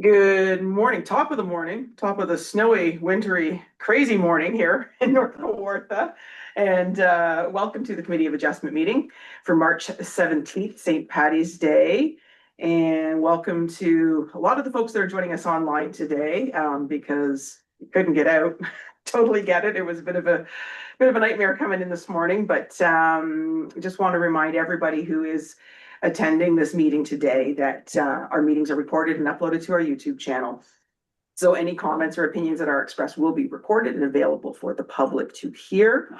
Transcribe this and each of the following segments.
Good morning, top of the morning, top of the snowy, wintry, crazy morning here in North Kawartha. And welcome to the Committee of Adjustment meeting for March 17th, St. Patty's Day. And welcome to a lot of the folks that are joining us online today because you couldn't get out. Totally get it. It was a bit of a nightmare coming in this morning, but just want to remind everybody who is attending this meeting today that our meetings are recorded and uploaded to our YouTube channel. So any comments or opinions that are expressed will be recorded and available for the public to hear.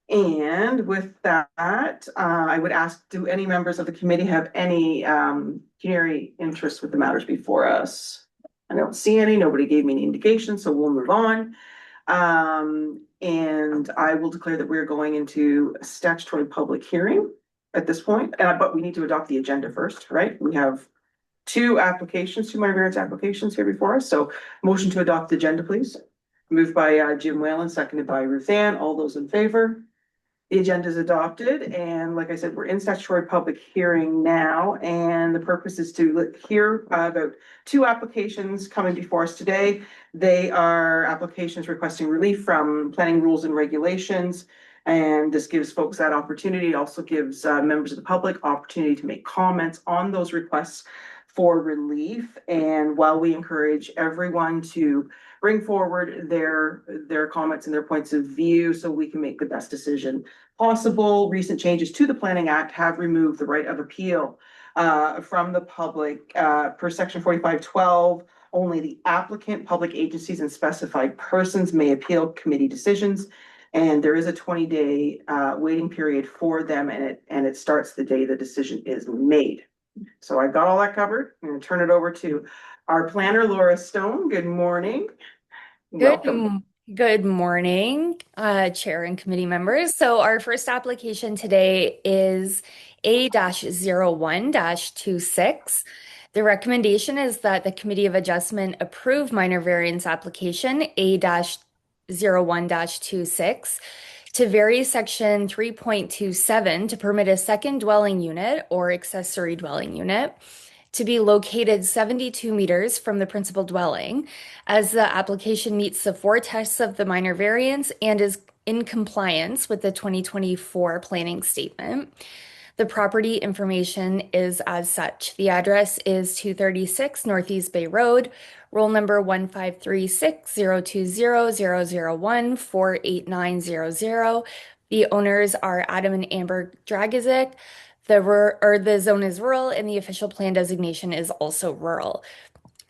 And with that, I would ask, do any members of the committee have any pecuniary interest with the matters before us? I don't see any. Nobody gave me any indication, so we'll move on. And I will declare that we're going into a statutory public hearing at this point, but we need to adopt the agenda first, right? We have two minor variance applications here before us. So motion to adopt the agenda, please. Moved by Jim Whalen, seconded by Ruth Ann. All those in favor? The agenda is adopted. And like I said, we're in statutory public hearing now. And the purpose is to hear about two applications coming before us today. They are applications requesting relief from planning rules and regulations. And this gives folks that opportunity. It also gives members of the public opportunity to make comments on those requests for relief. And while we encourage everyone to bring forward their comments and their points of view so we can make the best decision possible, recent changes to the Planning Act have removed the right of appeal from the public per section 4512. Only the applicant, public agencies, and specified persons may appeal committee decisions. And there is a 20-day waiting period for them, and it starts the day the decision is made. So I've got all that covered. I'm going to turn it over to our planner, Laura Stone. Good morning. Welcome. Good morning, Chair and committee members. So our first application today is A-01-26. The recommendation is that the Committee of Adjustment approve minor variance application A-01-26 to vary section 3.27 to permit a second dwelling unit or accessory dwelling unit to be located 72 meters from the principal dwelling, as the application meets the four tests of the minor variance and is in compliance with the 2024 planning statement. The property information is as such. The address is 236 Northeast Bay Road, roll number 153602000148900. The owners are Adam and Amber Dragizic. The zone is rural and the official plan designation is also rural.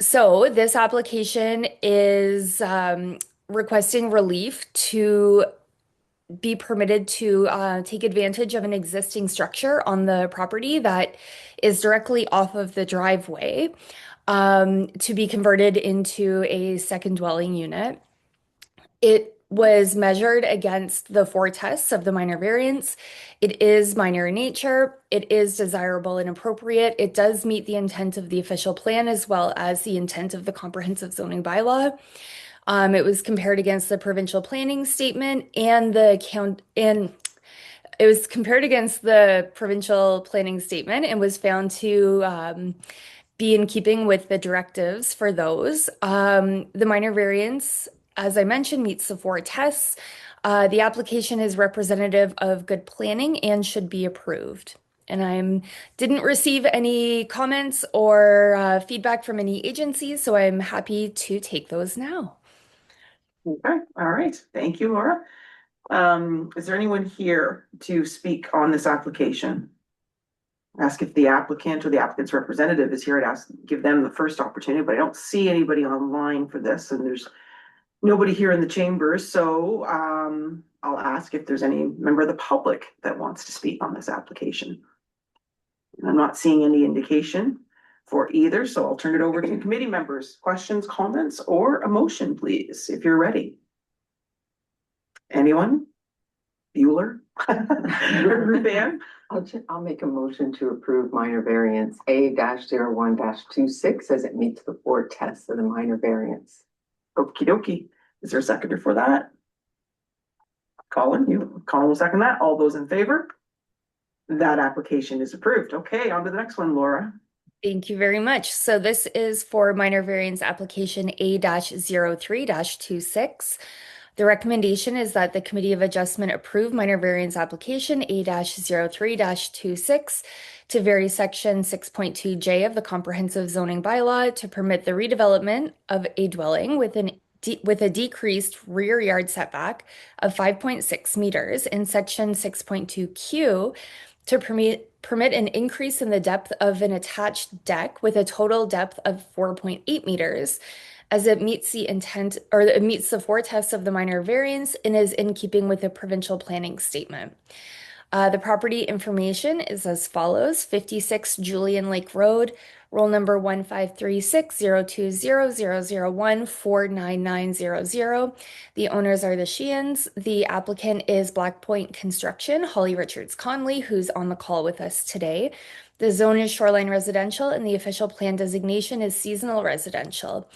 So this application is requesting relief to be permitted to take advantage of an existing structure on the property that is directly off of the driveway to be converted into a second dwelling unit. It was measured against the four tests of the minor variance. It is minor in nature. It is desirable and appropriate. It does meet the intent of the official plan as well as the intent of the comprehensive zoning bylaw. It was compared against the provincial planning statement and it was compared against the provincial planning statement and was found to be in keeping with the directives for those. The minor variance, as I mentioned, meets the four tests. The application is representative of good planning and should be approved. And I didn't receive any comments or feedback from any agencies, so I'm happy to take those now. Okay, all right. Thank you, Laura. Is there anyone here to speak on this application? Ask if the applicant or the applicant's representative is here. I'd give them the first opportunity, but I don't see anybody online for this, and there's nobody here in the chambers. So I'll ask if there's any member of the public that wants to speak on this application. And I'm not seeing any indication for either, so I'll turn it over to committee members. Questions, comments, or a motion, please, if you're ready. Anyone? Bueller? Ruth Ann? I'll make a motion to approve minor variance A-01-26 as it meets the four tests of the minor variance. Okie dokie. Is there a seconder for that? Colin will second that. All those in favor? That application is approved. Okay, on to the next one, Laura. Thank you very much. So this is for minor variance application A-03-26. The recommendation is that the Committee of Adjustment approve minor variance application A-03-26 to vary section 6.2J of the Comprehensive Zoning Bylaw to permit the redevelopment of a dwelling with a decreased rear yard setback of 5.6 meters in section 6.2Q to permit an increase in the depth of an attached deck with a total depth of 4.8 meters, as it meets the intent, or it meets the four tests of the minor variance and is in keeping with the provincial planning statement. The property information is as follows: 56 Julian Lake Road, roll number 15360200001499900. The owners are the Sheeans. The applicant is Black Point Construction, Holly Richards Conley, who's on the call with us today. The zone is shoreline residential and the official plan designation is seasonal residential.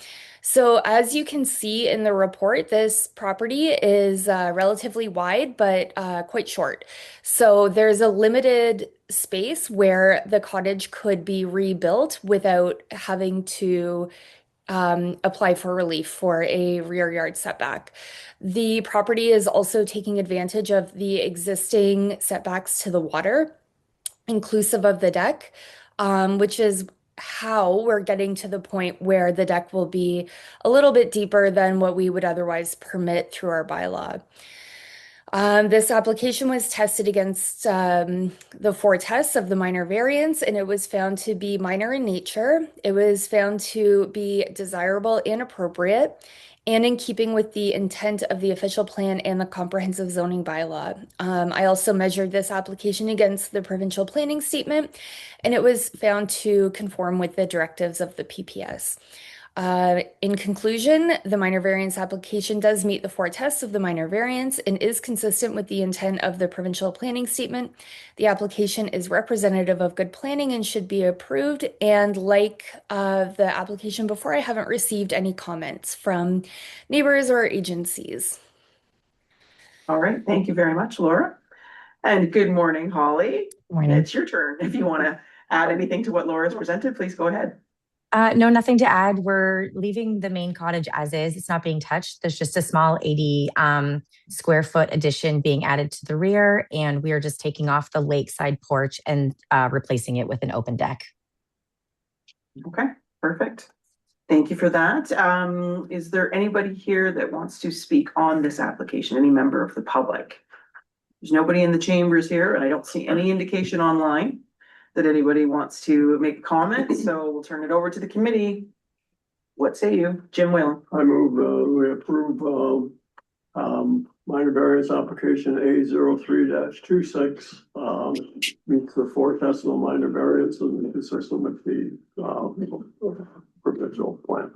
So as you can see in the report, this property is relatively wide, but quite short. So there's a limited space where the cottage could be rebuilt without having to apply for relief for a rear yard setback. The property is also taking advantage of the existing setbacks to the water, inclusive of the deck, which is how we're getting to the point where the deck will be a little bit deeper than what we would otherwise permit through our bylaw. This application was tested against the four tests of the minor variance, and it was found to be minor in nature. It was found to be desirable and appropriate, and in keeping with the intent of the official plan and the comprehensive zoning bylaw. I also measured this application against the provincial planning statement, and it was found to conform with the directives of the PPS. In conclusion, the minor variance application does meet the four tests of the minor variance and is consistent with the intent of the provincial planning statement. The application is representative of good planning and should be approved. And like the application before, I haven't received any comments from neighbors or agencies. All right, thank you very much, Laura. And good morning, Holly. Morning. It's your turn. If you want to add anything to what Laura's presented, please go ahead. No, nothing to add. We're leaving the main cottage as is. It's not being touched. There's just a small 80 square foot addition being added to the rear, and we are just taking off the lakeside porch and replacing it with an open deck. Okay, perfect. Thank you for that. Is there anybody here that wants to speak on this application? Any member of the public? There's nobody in the chambers here, and I don't see any indication online that anybody wants to make a comment, so we'll turn it over to the committee. What say you, Jim Whalen? I move we approve minor variance application A-03-26 meets the four tests of minor variance and is consistent with the provincial plan.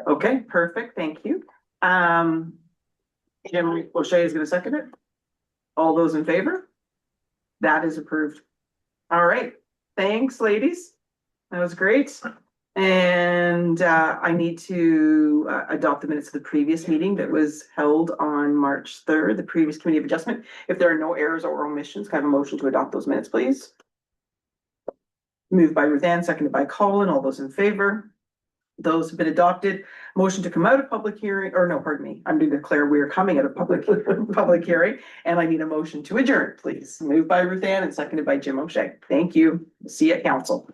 Okay, perfect, thank you. Jim O'Shea is gonna second it. All those in favor? That is approved. All right, thanks, ladies. That was great. And I need to adopt the minutes of the previous meeting that was held on March 3rd, the previous Committee of Adjustment. If there are no errors or omissions, can I have a motion to adopt those minutes, please? Moved by Ruth Ann, seconded by Colin. All those in favor? Those have been adopted. Motion to come out of public hearing, or no, pardon me. I'm going to declare we are coming out of public hearing, and I need a motion to adjourn, please. Moved by Ruth Ann and seconded by Jim O'Shea. Thank you. See you at council.